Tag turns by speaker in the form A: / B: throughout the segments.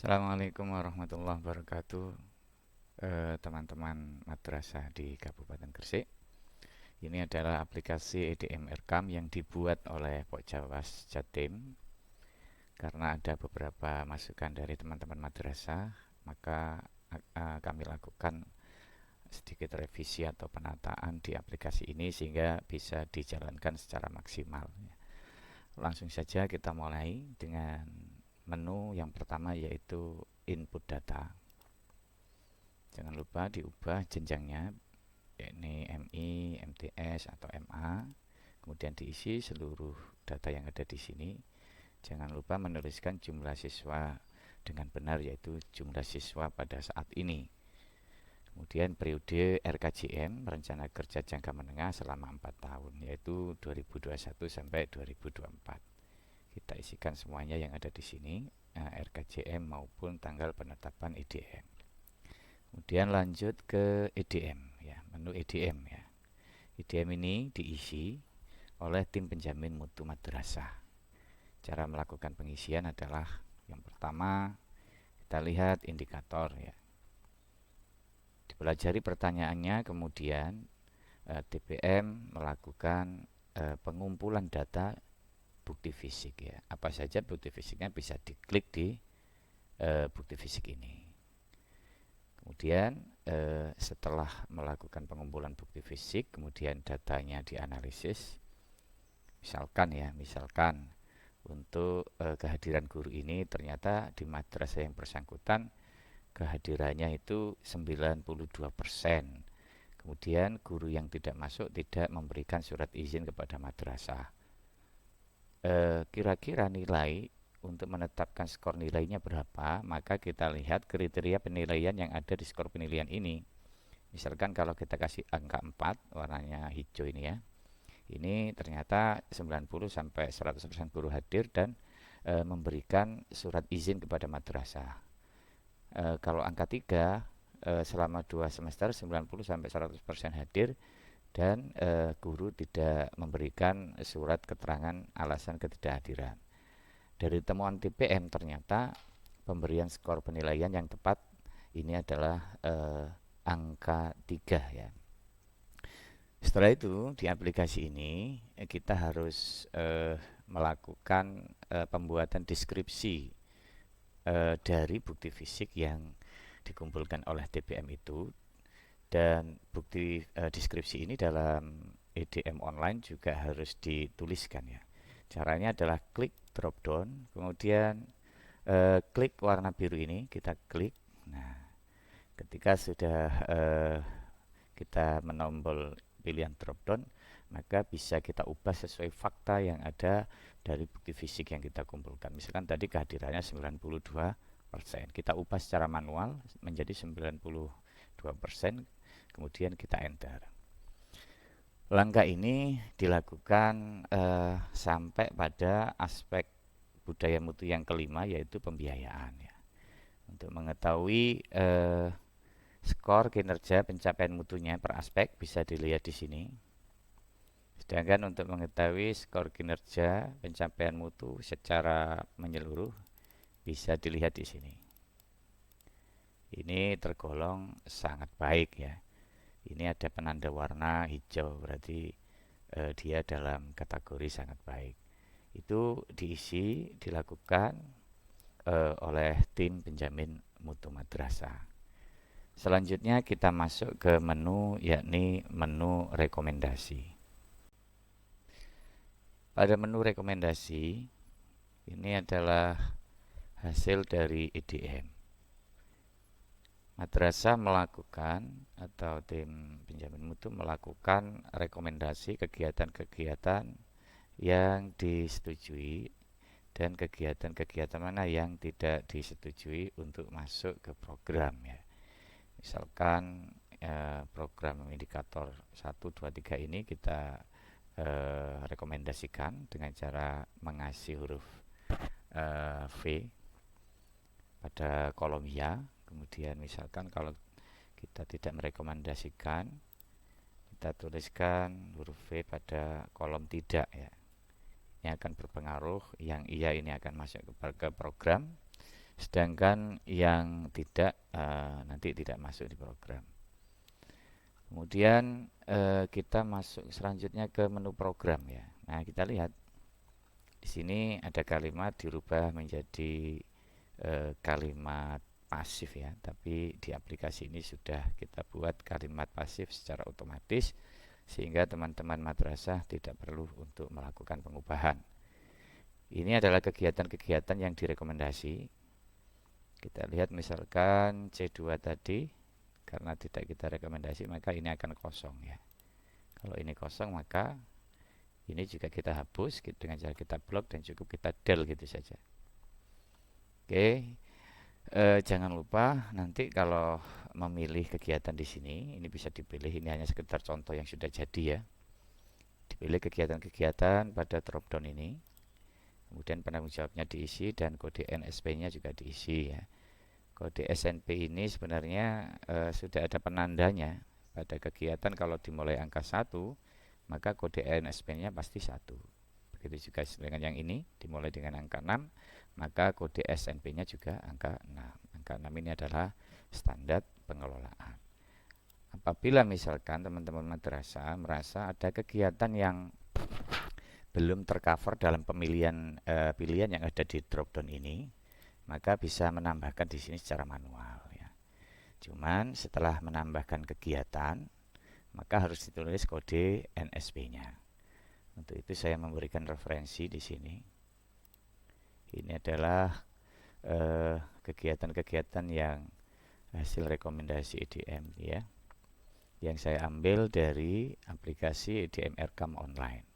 A: Assalamualaikum warahmatullahi wabarakatuh, teman-teman madrasah di Kabupaten Gresik. Ini adalah aplikasi EDM Erkam yang dibuat oleh Pok Jawas Jatim. Karena ada beberapa masukan dari teman-teman madrasah, maka kami lakukan sedikit revisi atau penataan di aplikasi ini sehingga bisa dijalankan secara maksimal. Langsung saja kita mulai dengan menu yang pertama, yaitu input data. Jangan lupa diubah jenjangnya, yakni MI, MTS atau MA. Kemudian diisi seluruh data yang ada di sini. Jangan lupa menuliskan jumlah siswa dengan benar, yaitu jumlah siswa pada saat ini. Kemudian periode RKJM, rencana kerja jangka menengah selama 4 tahun, yaitu 2021 sampai 2024. Kita isikan semuanya yang ada di sini, RKJM maupun tanggal penetapan EDM. Kemudian lanjut ke EDM, ya, menu EDM, ya. EDM ini diisi oleh tim penjamin mutu madrasah. Cara melakukan pengisian adalah yang pertama, kita lihat indikator, ya. Dipelajari pertanyaannya, kemudian TPM melakukan pengumpulan data bukti fisik, ya. Apa saja bukti fisiknya bisa diklik di bukti fisik ini. Kemudian setelah melakukan pengumpulan bukti fisik, kemudian datanya dianalisis. Misalkan untuk kehadiran guru ini ternyata di madrasah yang bersangkutan kehadirannya itu 92%. Kemudian guru yang tidak masuk tidak memberikan surat izin kepada madrasah. Kira-kira nilai untuk menetapkan skor nilainya berapa, maka kita lihat kriteria penilaian yang ada di skor penilaian ini. Misalkan kalau kita kasih angka 4, warnanya hijau ini, ya. Ini ternyata 90 sampai 100% guru hadir dan memberikan surat izin kepada madrasah. Kalau angka 3, selama 2 semester 90 sampai 100% hadir dan guru tidak memberikan surat keterangan alasan ketidakhadiran. Dari temuan TPM ternyata pemberian skor penilaian yang tepat ini adalah angka 3, ya. Setelah itu di aplikasi ini kita harus melakukan pembuatan deskripsi dari bukti fisik yang dikumpulkan oleh TPM itu, dan bukti deskripsi ini dalam EDM online juga harus dituliskan, ya. Caranya adalah klik drop down, kemudian klik warna biru ini, kita klik. Nah, ketika sudah kita menombol pilihan drop down, maka bisa kita ubah sesuai fakta yang ada dari bukti fisik yang kita kumpulkan. Misalkan tadi kehadirannya 92%, kita ubah secara manual menjadi 92%, kemudian kita enter. Langkah ini dilakukan sampai pada aspek budaya mutu yang kelima, yaitu pembiayaan, ya. Untuk mengetahui skor kinerja pencapaian mutunya per aspek bisa dilihat di sini. Sedangkan untuk mengetahui skor kinerja pencapaian mutu secara menyeluruh bisa dilihat di sini. Ini tergolong sangat baik, ya. Ini ada penanda warna hijau, berarti dia dalam kategori sangat baik. Itu dilakukan oleh tim penjamin mutu madrasah. Selanjutnya kita masuk ke menu, yakni menu rekomendasi. Pada menu rekomendasi ini adalah hasil dari EDM. Madrasah melakukan, atau tim penjamin mutu melakukan rekomendasi kegiatan-kegiatan yang disetujui dan kegiatan-kegiatan mana yang tidak disetujui untuk masuk ke program, ya. Misalkan program indikator 1, 2, 3 ini kita rekomendasikan dengan cara mengasih huruf V pada kolom ya. Kemudian misalkan kalau kita tidak merekomendasikan, kita tuliskan huruf V pada kolom tidak, ya. Ini akan berpengaruh, yang iya ini akan masuk ke program, sedangkan yang tidak nanti tidak masuk di program. Kemudian kita masuk selanjutnya ke menu program ya. Nah, kita lihat di sini ada kalimat dirubah menjadi kalimat pasif ya, tapi di aplikasi ini sudah kita buat kalimat pasif secara otomatis sehingga teman-teman madrasah tidak perlu untuk melakukan pengubahan. Ini adalah kegiatan-kegiatan yang direkomendasi. Kita lihat misalkan C2 tadi, karena tidak kita rekomendasi maka ini akan kosong ya. Kalau ini kosong maka ini juga kita hapus dengan cara kita blok dan cukup kita del gitu saja. Oke, jangan lupa nanti kalau memilih kegiatan di sini, ini bisa dipilih, ini hanya sekedar contoh yang sudah jadi ya. Dipilih kegiatan-kegiatan pada dropdown ini, kemudian penanggung jawabnya diisi dan kode NSP-nya juga diisi ya. Kode SNP ini sebenarnya sudah ada penandanya pada kegiatan. Kalau dimulai angka 1 maka kode NSP-nya pasti 1. Begitu juga dengan yang ini, dimulai dengan angka 6 maka kode SNP-nya juga angka 6. Angka 6 ini adalah standar pengelolaan. Apabila misalkan teman-teman madrasah merasa ada kegiatan yang belum tercover dalam pilihan yang ada di dropdown ini, maka bisa menambahkan di sini secara manual ya. Cuman setelah menambahkan kegiatan, maka harus ditulis kode NSP-nya. Untuk itu saya memberikan referensi di sini. Ini adalah kegiatan-kegiatan yang hasil rekomendasi EDM ya, yang saya ambil dari aplikasi EDM Erkam online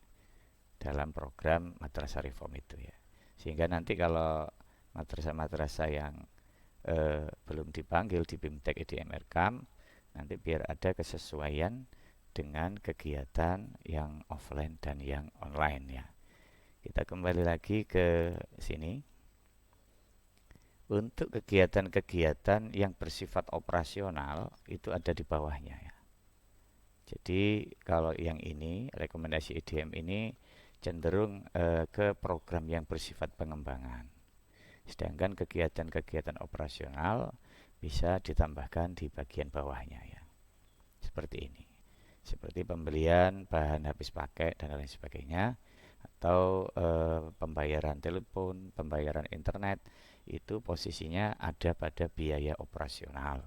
A: dalam program Madrasah Reform itu ya. Sehingga nanti kalau madrasah-madrasah yang belum dipanggil di BIMTEK EDM Erkam, nanti biar ada kesesuaian dengan kegiatan yang offline dan yang online ya. Kita kembali lagi ke sini. Untuk kegiatan-kegiatan yang bersifat operasional itu ada di bawahnya ya. Jadi kalau yang ini rekomendasi EDM ini cenderung ke program yang bersifat pengembangan. Sedangkan kegiatan-kegiatan operasional bisa ditambahkan di bagian bawahnya ya. Seperti ini. Seperti pembelian bahan habis pakai dan lain sebagainya, atau pembayaran telepon, pembayaran internet, itu posisinya ada pada biaya operasional.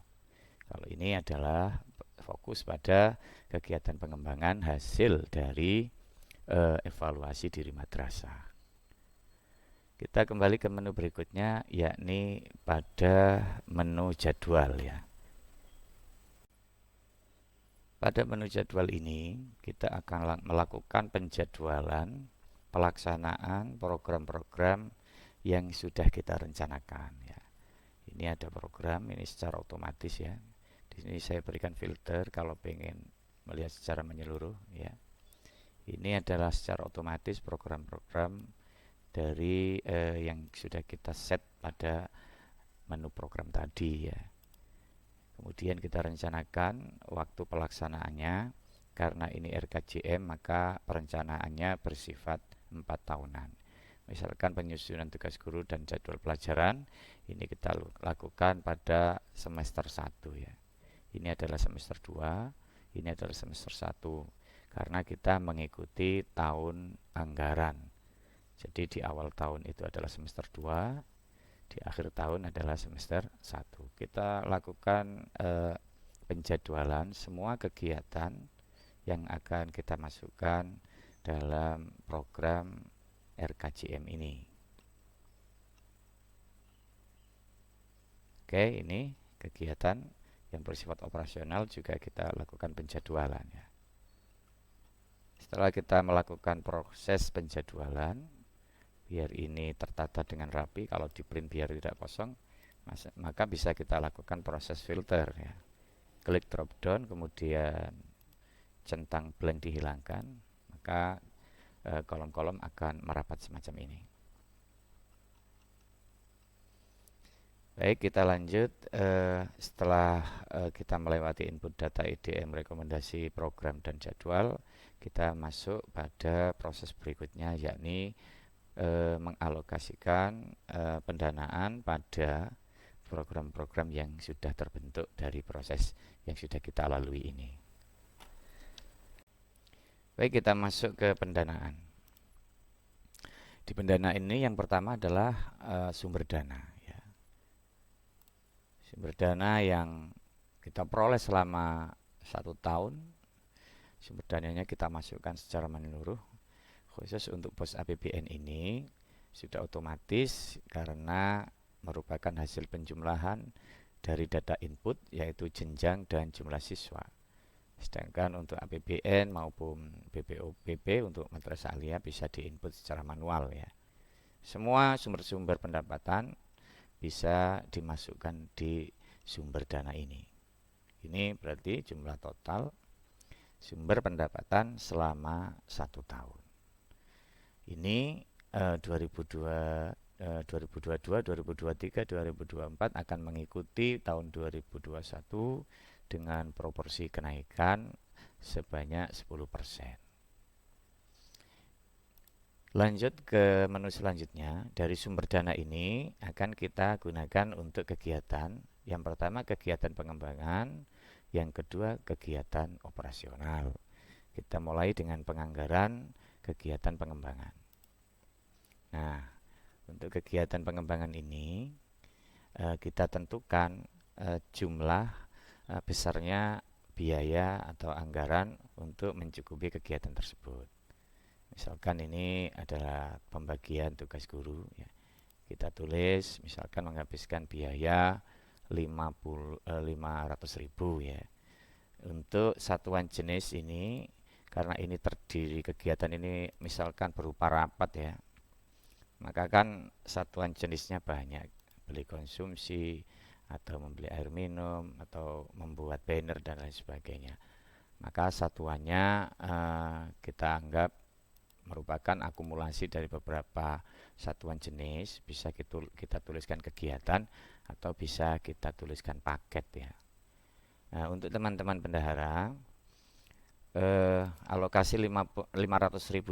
A: Kalau ini adalah fokus pada kegiatan pengembangan hasil dari evaluasi diri madrasah. Kita kembali ke menu berikutnya, yakni pada menu jadwal ya. Pada menu jadwal ini kita akan melakukan penjadwalan pelaksanaan program-program yang sudah kita rencanakan ya. Ini ada program ini secara otomatis ya. Di sini saya berikan filter kalau pengen melihat secara menyeluruh ya. Ini adalah secara otomatis program-program dari yang sudah kita set pada menu program tadi ya. Kemudian kita rencanakan waktu pelaksanaannya. Karena ini RKJM maka perencanaannya bersifat 4 tahunan. Misalkan penyusunan tugas guru dan jadwal pelajaran ini kita lakukan pada semester 1 ya. Ini adalah semester 2, ini adalah semester 1 karena kita mengikuti tahun anggaran. Jadi di awal tahun itu adalah semester 2, di akhir tahun adalah semester 1. Kita lakukan penjadwalan semua kegiatan yang akan kita masukkan dalam program RKJM ini. Oke, ini kegiatan yang bersifat operasional juga kita lakukan penjadwalan ya. Setelah kita melakukan proses penjadwalan, biar ini tertata dengan rapi, kalau di print biar tidak kosong, maka bisa kita lakukan proses filter ya. Klik drop down, kemudian centang blank dihilangkan, maka kolom-kolom akan merapat semacam ini. Baik, kita lanjut. Setelah kita melewati input data EDM, rekomendasi program dan jadwal, kita masuk pada proses berikutnya, yakni mengalokasikan pendanaan pada program-program yang sudah terbentuk dari proses yang sudah kita lalui ini. Baik, kita masuk ke pendanaan. Di pendanaan ini yang pertama adalah sumber dana. Ya. Sumber dana yang kita peroleh selama 1 tahun, sumber dananya kita masukkan secara menyeluruh. Khusus untuk pos APBN ini sudah otomatis karena merupakan hasil penjumlahan dari data input yaitu jenjang dan jumlah siswa. Sedangkan untuk APBN maupun BPOPB untuk madrasah aliyah bisa diinput secara manual ya. Semua sumber-sumber pendapatan bisa dimasukkan di sumber dana ini. Ini berarti jumlah total sumber pendapatan selama 1 tahun. Ini 2022, 2023, 2024 akan mengikuti tahun 2021 dengan proporsi kenaikan sebanyak 10%. Lanjut ke menu selanjutnya. Dari sumber dana ini akan kita gunakan untuk kegiatan. Yang pertama kegiatan pengembangan, yang kedua kegiatan operasional. Kita mulai dengan penganggaran kegiatan pengembangan. Nah, untuk kegiatan pengembangan ini kita tentukan jumlah besarnya biaya atau anggaran untuk mencukupi kegiatan tersebut. Misalkan ini adalah pembagian tugas guru ya. Kita tulis misalkan menghabiskan biaya 500.000 ya. Untuk satuan jenis ini karena ini terdiri kegiatan ini misalkan berupa rapat ya, maka kan satuan jenisnya banyak, beli konsumsi atau membeli air minum atau membuat banner dan lain sebagainya. Maka satuannya kita anggap merupakan akumulasi dari beberapa satuan jenis, bisa kita tuliskan kegiatan atau bisa kita tuliskan paket ya. Nah, untuk teman-teman bendahara alokasi 500.000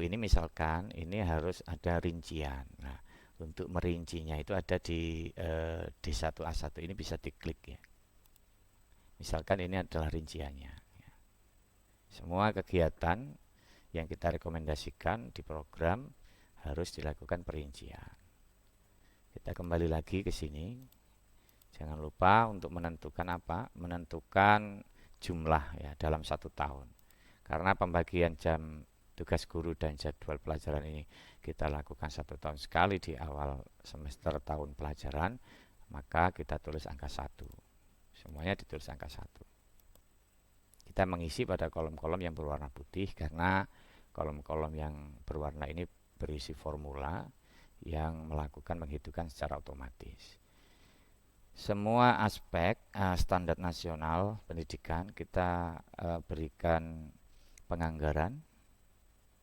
A: ini misalkan ini harus ada rincian. Nah, untuk merincinya itu ada di D1A1 ini bisa diklik ya. Misalkan ini adalah rinciannya ya. Semua kegiatan yang kita rekomendasikan di program harus dilakukan perincian. Kita kembali lagi ke sini. Jangan lupa untuk menentukan apa? Menentukan jumlah ya dalam 1 tahun. Karena pembagian jam tugas guru dan jadwal pelajaran ini kita lakukan 1 tahun sekali di awal semester tahun pelajaran, maka kita tulis angka 1. Semuanya ditulis angka 1. Kita mengisi pada kolom-kolom yang berwarna putih karena kolom-kolom yang berwarna ini berisi formula yang melakukan penghitungan secara otomatis. Semua aspek standar nasional pendidikan kita berikan penganggaran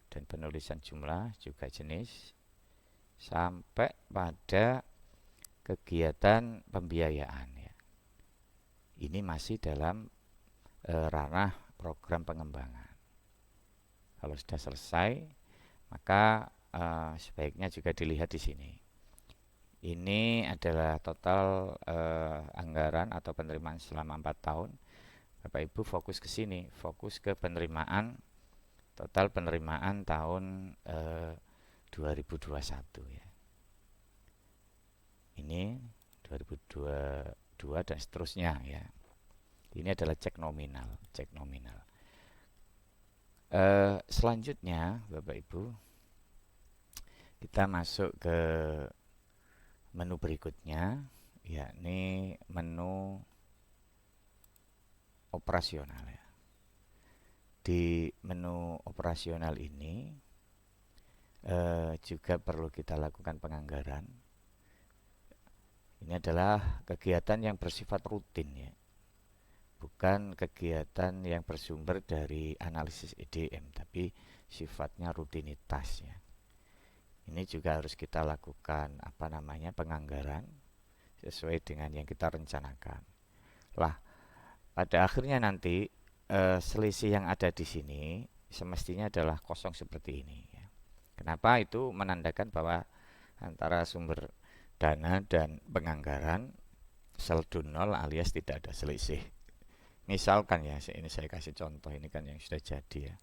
A: dan penulisan jumlah juga jenis sampai pada kegiatan pembiayaan ya. Ini masih dalam ranah program pengembangan. Kalau sudah selesai maka sebaiknya juga dilihat di sini. Ini adalah total anggaran atau penerimaan selama 4 tahun. Bapak Ibu fokus ke sini, fokus ke penerimaan, total penerimaan tahun 2021 ya. Ini 2022 dan seterusnya ya. Ini adalah cek nominal. Selanjutnya Bapak Ibu, kita masuk ke menu berikutnya, yakni menu operasional ya. Di menu operasional ini juga perlu kita lakukan penganggaran. Ini adalah kegiatan yang bersifat rutin ya, bukan kegiatan yang bersumber dari analisis EDM, tapi sifatnya rutinitas ya. Ini juga harus kita lakukan penganggaran sesuai dengan yang kita rencanakan. Lah, pada akhirnya nanti selisih yang ada di sini semestinya adalah kosong seperti ini ya. Kenapa? Itu menandakan bahwa antara sumber dana dan penganggaran saldo nol alias tidak ada selisih. Misalkan ya, ini saya kasih contoh, ini kan yang sudah jadi ya.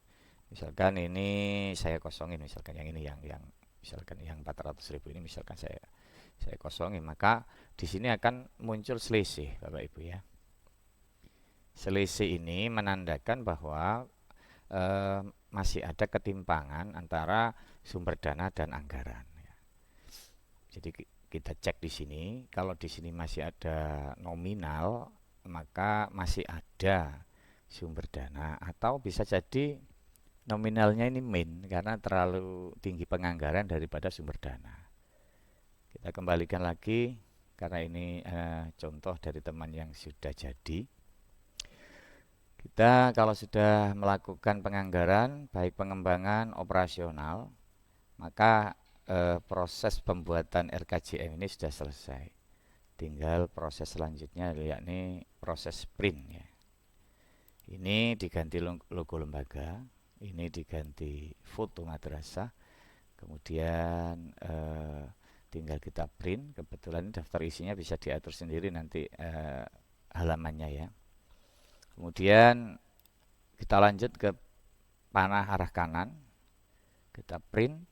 A: Misalkan ini saya kosongin, misalkan yang ini yang misalkan yang 400.000 ini misalkan saya kosongin, maka di sini akan muncul selisih Bapak Ibu ya. Selisih ini menandakan bahwa masih ada ketimpangan antara sumber dana dan anggaran. Jadi kita cek di sini, kalau di sini masih ada nominal, maka masih ada sumber dana, atau bisa jadi nominalnya ini min karena terlalu tinggi penganggaran daripada sumber dana. Kita kembalikan lagi karena ini contoh dari teman yang sudah jadi. Kita kalau sudah melakukan penganggaran baik pengembangan operasional, maka proses pembuatan RKJM ini sudah selesai. Tinggal proses selanjutnya yakni proses print ya. Ini diganti logo lembaga, ini diganti foto madrasah, kemudian tinggal kita print. Kebetulan daftar isinya bisa diatur sendiri nanti halamannya ya. Kemudian kita lanjut ke panah arah kanan, kita print.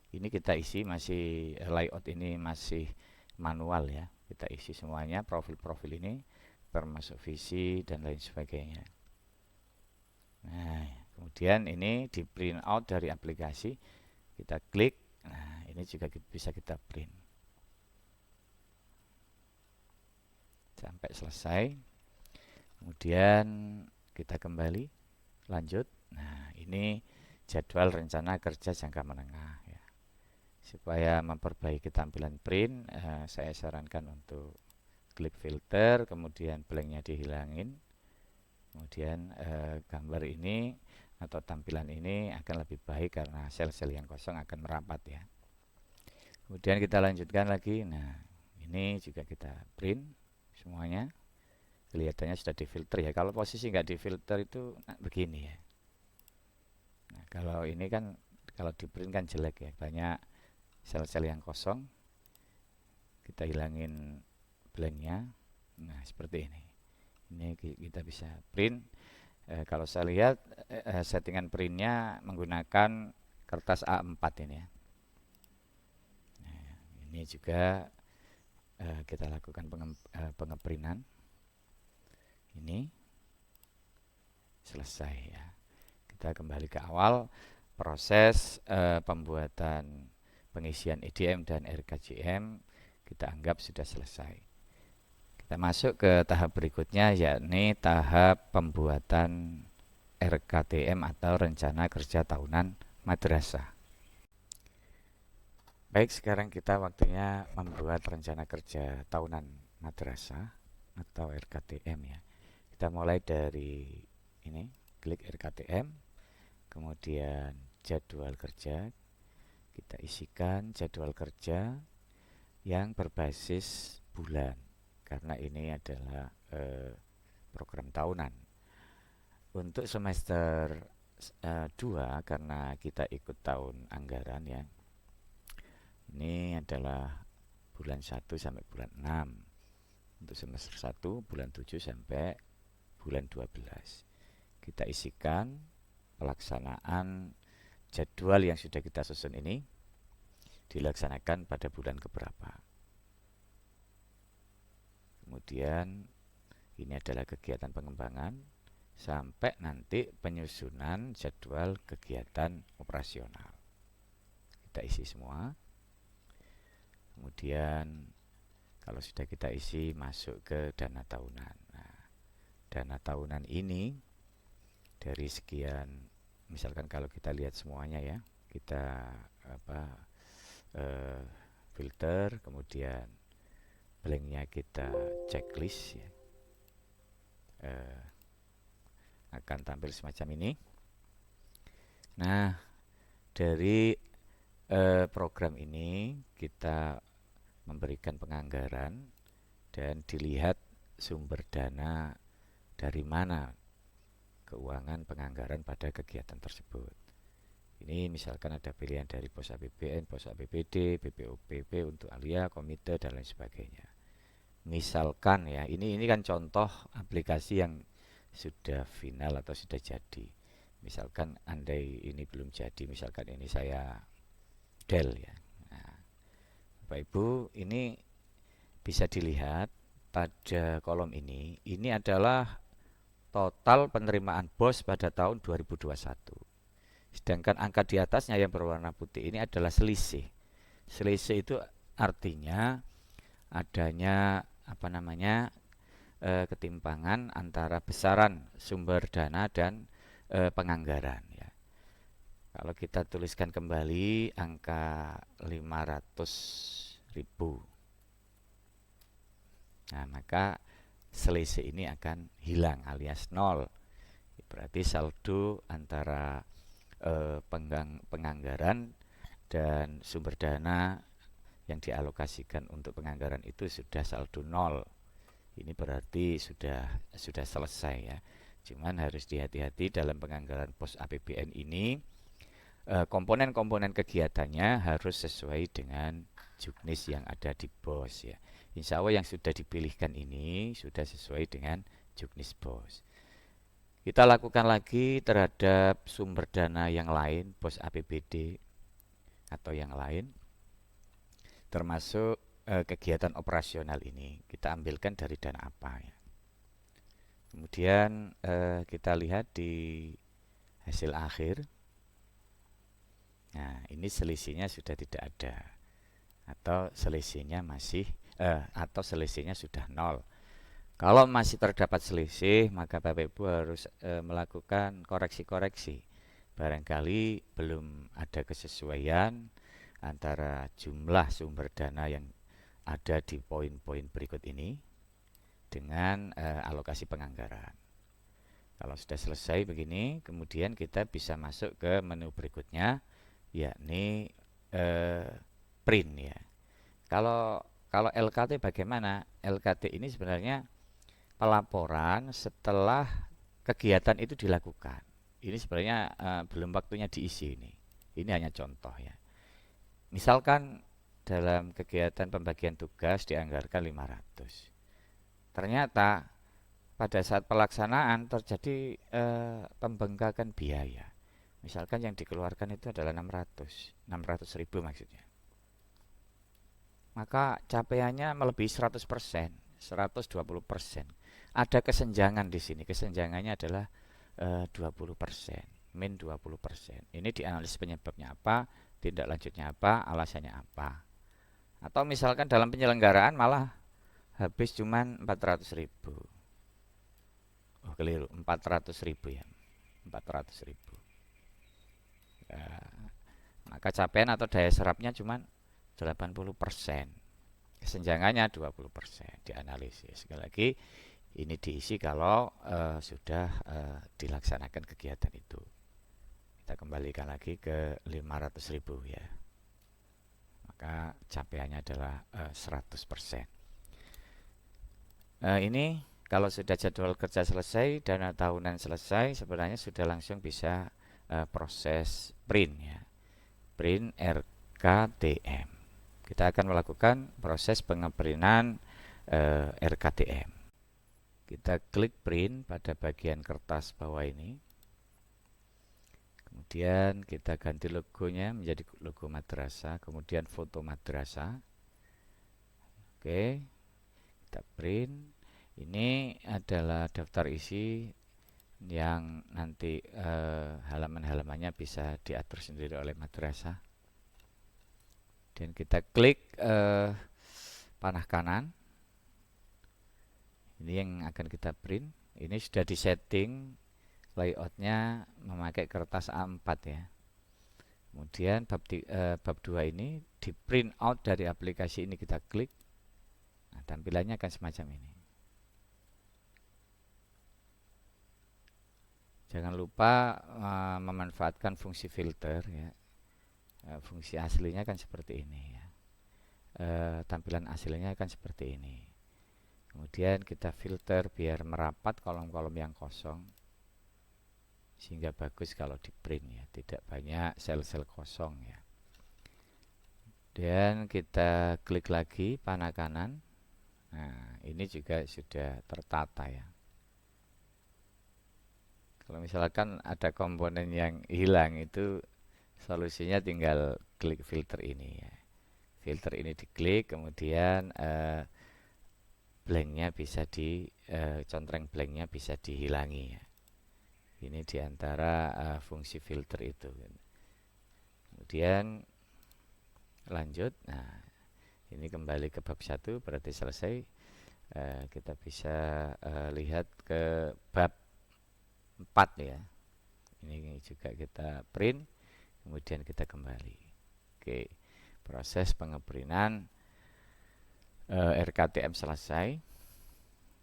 A: Ini kita isi, masih layout ini masih manual ya, kita isi semuanya, profil-profil ini termasuk visi dan lain sebagainya. Nah, kemudian ini di print out dari aplikasi, kita klik. Nah, ini juga bisa kita print sampai selesai. Kemudian kita kembali lanjut. Nah, ini jadwal rencana kerja jangka menengah ya. Supaya memperbaiki tampilan print, saya sarankan untuk klik filter, kemudian blanknya dihilangin, kemudian gambar ini atau tampilan ini akan lebih baik karena sel-sel yang kosong akan merapat ya. Kemudian kita lanjutkan lagi. Nah, ini juga kita print semuanya. Kelihatannya sudah difilter ya. Kalau posisi nggak difilter itu begini ya. Nah, kalau ini kan kalau di print kan jelek ya, banyak sel-sel yang kosong. Kita hilangin blanknya. Nah, seperti ini. Ini kita bisa print. Kalau saya lihat settingan printnya menggunakan kertas A4 ini ya. Nah, ini juga kita lakukan pengeprintan. Ini selesai ya. Kita kembali ke awal, proses pembuatan pengisian EDM dan RKJM kita anggap sudah selesai. Kita masuk ke tahap berikutnya, yakni tahap pembuatan RKTM atau Rencana Kerja Tahunan Madrasah. Baik, sekarang kita waktunya membuat Rencana Kerja Tahunan Madrasah atau RKTM ya. Kita mulai dari ini, klik RKTM, kemudian jadwal kerja. Kita isikan jadwal kerja yang berbasis bulan, karena ini adalah program tahunan. Untuk semester 2, karena kita ikut tahun anggaran ya, ini adalah bulan 1 sampai bulan 6. Untuk semester 1 bulan 7 sampai bulan 12. Kita isikan pelaksanaan jadwal yang sudah kita susun ini dilaksanakan pada bulan keberapa. Kemudian ini adalah kegiatan pengembangan sampai nanti penyusunan jadwal kegiatan operasional. Kita isi semua. Kemudian kalau sudah kita isi, masuk ke dana tahunan. Nah, dana tahunan ini dari sekian, misalkan kalau kita lihat semuanya ya, kita filter, kemudian blanknya kita checklist ya, akan tampil semacam ini. Nah, dari program ini kita memberikan penganggaran dan dilihat sumber dana dari mana keuangan penganggaran pada kegiatan tersebut. Ini misalkan ada pilihan dari pos APBN, pos APBD, BPOPB untuk alia, komite dan lain sebagainya. Misalkan ya, ini kan contoh aplikasi yang sudah final atau sudah jadi. Misalkan andai ini belum jadi, misalkan ini saya Dell ya. Nah, Bapak Ibu, ini bisa dilihat pada kolom ini adalah total penerimaan BOS pada tahun 2021. Sedangkan angka di atasnya yang berwarna putih ini adalah selisih. Selisih itu artinya adanya ketimpangan antara besaran sumber dana dan penganggaran ya. Kalau kita tuliskan kembali angka 500.000. Nah, maka selisih ini akan hilang alias nol. Berarti saldo antara penganggaran dan sumber dana yang dialokasikan untuk penganggaran itu sudah saldo nol. Ini berarti sudah selesai ya. Cuman harus dihati-hati dalam penganggaran pos APBN ini, komponen-komponen kegiatannya harus sesuai dengan juknis yang ada di BOS ya. Insya Allah yang sudah dipilihkan ini sudah sesuai dengan juknis BOS. Kita lakukan lagi terhadap sumber dana yang lain, BOS APBD atau yang lain, termasuk kegiatan operasional ini. Kita ambilkan dari dana apa ya. Kemudian kita lihat di hasil akhir. Nah, ini selisihnya sudah tidak ada, atau selisihnya sudah nol. Kalau masih terdapat selisih, maka Bapak Ibu harus melakukan koreksi-koreksi. Barangkali belum ada kesesuaian antara jumlah sumber dana yang ada di poin-poin berikut ini dengan alokasi penganggaran. Kalau sudah selesai begini, kemudian kita bisa masuk ke menu berikutnya, yakni print ya. Kalau LKT bagaimana? LKT ini sebenarnya pelaporan setelah kegiatan itu dilakukan. Ini sebenarnya belum waktunya diisi ini. Ini hanya contoh ya. Misalkan dalam kegiatan pembagian tugas dianggarkan 500. Ternyata pada saat pelaksanaan terjadi pembengkakan biaya. Misalkan yang dikeluarkan itu adalah 600.000 maksudnya. Maka capaiannya melebihi 100%, 120%. Ada kesenjangan di sini. Kesenjangannya adalah 20%, min 20%. Ini dianalisis penyebabnya apa, tindak lanjutnya apa, alasannya apa. Atau misalkan dalam penyelenggaraan malah habis cuman 400.000. Oh, keliru, 400.000 ya. 400.000. Maka capaian atau daya serapnya cuman 80%. Kesenjangannya 20%. Dianalisis. Sekali lagi ini diisi kalau sudah dilaksanakan kegiatan itu. Kita kembalikan lagi ke 500.000 ya. Maka capaiannya adalah 100%. Ini kalau sudah jadwal kerja selesai, dana tahunan selesai, sebenarnya sudah langsung bisa proses print ya. Print RKTM. Kita akan melakukan proses pengeprintan RKTM. Kita klik print pada bagian kertas bawah ini. Kemudian kita ganti logonya menjadi logo madrasah, kemudian foto madrasah. Oke, kita print. Ini adalah daftar isi yang nanti halaman-halamannya bisa diatur sendiri oleh madrasah. Dan kita klik panah kanan. Ini yang akan kita print. Ini sudah disetting layoutnya memakai kertas A4 ya. Kemudian bab 2 ini di print out dari aplikasi ini, kita klik. Nah, tampilannya akan semacam ini. Jangan lupa memanfaatkan fungsi filter ya. Fungsi aslinya kan seperti ini ya. Tampilan aslinya kan seperti ini. Kemudian kita filter biar merapat kolom-kolom yang kosong. sehingga bagus kalau di print ya, tidak banyak sel-sel kosong ya. Dan kita klik lagi panah kanan. Nah, ini juga sudah tertata ya. Kalau misalkan ada komponen yang hilang, itu solusinya tinggal klik filter ini ya. Filter ini diklik, kemudian blanknya bisa contreng blanknya bisa dihilangi ya. Ini diantara fungsi filter itu. Kemudian lanjut. Nah, ini kembali ke bab 1 berarti selesai. Kita bisa lihat ke bab 4 ya. Ini juga kita print, kemudian kita kembali. Oke, proses pengeprintan RKTM selesai.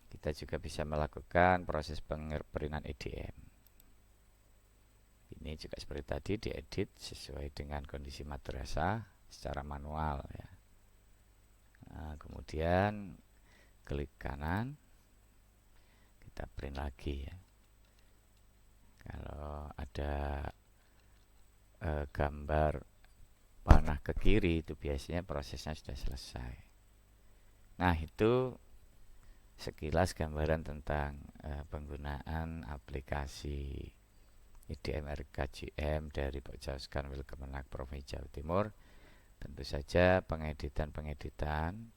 A: Kita juga bisa melakukan proses pengeprintan EDM. Ini juga seperti tadi, diedit sesuai dengan kondisi madrasah secara manual ya. Nah, kemudian klik kanan, kita print lagi ya. Kalau ada gambar panah ke kiri, itu biasanya prosesnya sudah selesai. Nah, itu sekilas gambaran tentang penggunaan aplikasi EDM RKJM dari Pokja Skanwil Kemenak Provinsi Jawa Timur. Tentu saja pengeditan-pengeditan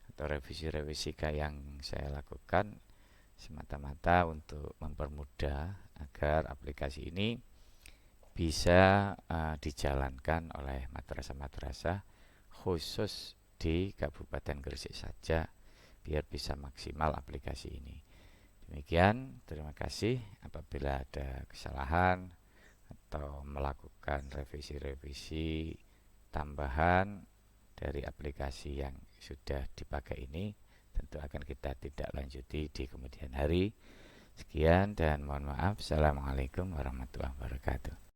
A: atau revisi-revisi yang saya lakukan semata-mata untuk mempermudah agar aplikasi ini bisa dijalankan oleh madrasah-madrasah khusus di Kabupaten Gresik saja, biar bisa maksimal aplikasi ini. Demikian, terima kasih. Apabila ada kesalahan atau melakukan revisi-revisi tambahan dari aplikasi yang sudah dipakai ini, tentu akan kita tidak lanjuti di kemudian hari. Sekian dan mohon maaf. Assalamualaikum warahmatullahi wabarakatuh.